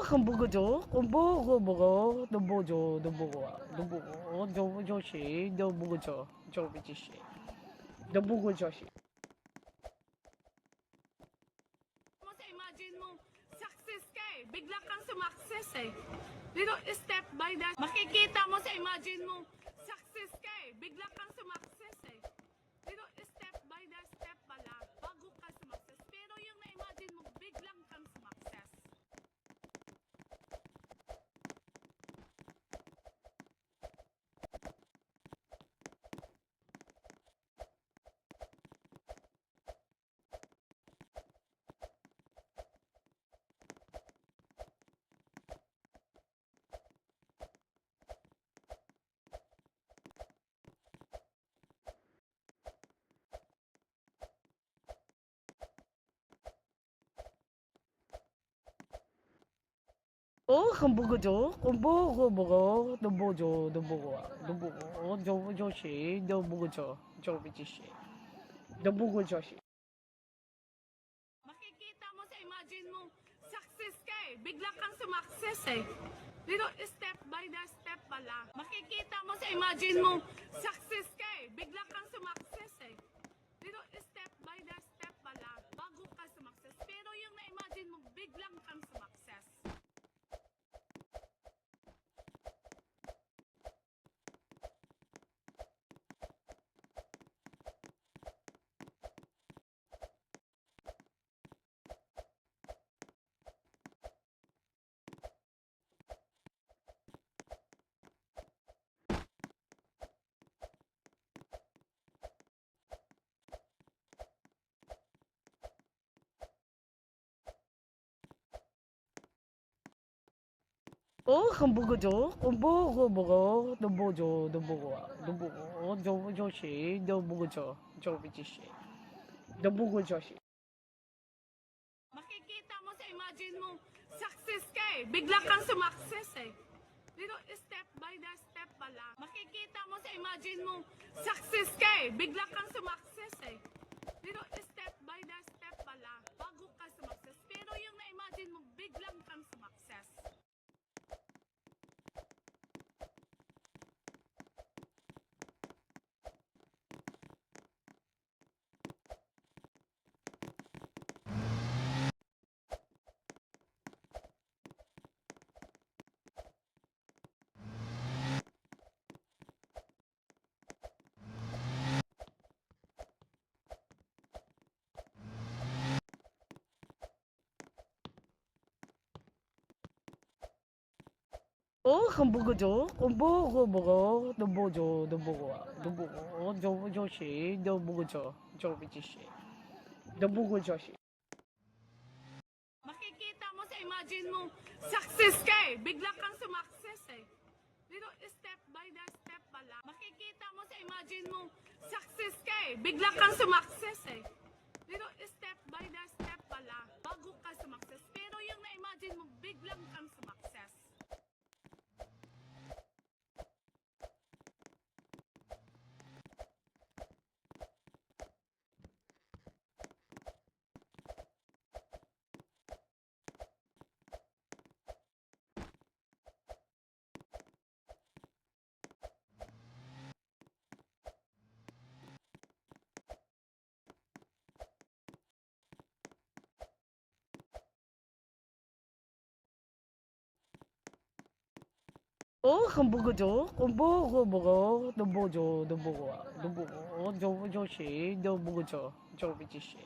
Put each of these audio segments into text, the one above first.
很不个着，都不着，些，都不个着，着不这些，都不个着些。Imagine mo, success ka eh. Bigla kang sumakses eh. Dito, step by that. Makikita mo sa imagine mo, success ka eh. Bigla kang sumakses eh. Dito, step by that step pala, bago ka sumakses. Pero yung na-imagine mo, biglang kang sumakses.很不个着，都些，都不个着，着不这些，都不个着些。Makikita mo sa imagine mo, success ka eh. Bigla kang sumakses eh. Dito, step by the step pala. Makikita mo sa imagine mo, success ka eh. Bigla kang sumakses eh. Dito, step by the step pala, bago ka sumakses. Pero yung na-imagine mo, biglang kang sumakses.很不个着，都些，都不个着，着不这些，都不个着些。Makikita mo sa imagine mo, success ka eh. Bigla kang sumakses eh. Dito, step by the step pala. Makikita mo sa imagine mo, success ka eh. Bigla kang sumakses eh. Dito, step by the step pala, bago ka sumakses. Pero yung na-imagine mo, biglang kang sumakses.很不个着，着些，都不个着，着不这些，都不个着些。Makikita mo sa imagine mo, success ka eh. Bigla kang sumakses eh. Dito, step by the step pala. Makikita mo sa imagine mo, success ka eh. Bigla kang sumakses eh. Dito, step by the step pala, bago ka sumakses. Pero yung na-imagine mo, biglang kang sumakses.很不个着，着些，都不个着，着不这些，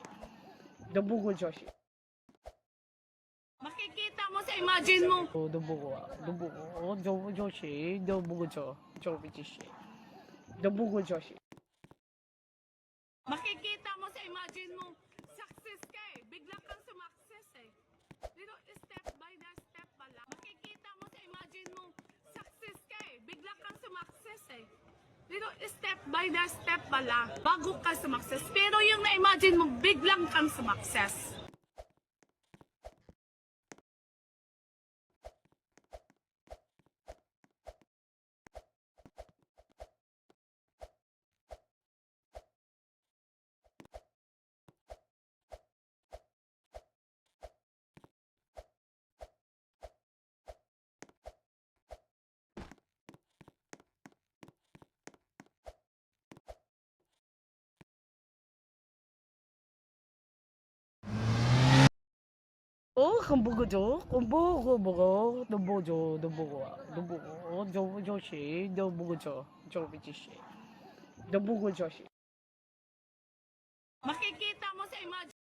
都不个着些。Makikita mo sa imagine mo, 着些，都不个着，着不这些，都不个着些。makikita mo sa imagine mo, success ka eh. Bigla kang sumakses eh. Dito, step by the step pala. Makikita mo sa imagine mo, success ka eh. Bigla kang sumakses eh. Dito, step by the step pala, bago ka sumakses. Pero yung na-imagine mo, biglang kang sumakses. 안 보고죠. 안 보고, 너 보죠, 너 보고, 너 조시, 너 보고죠. 저 비지시. 너 보고 조시. Makikita mo sa imagine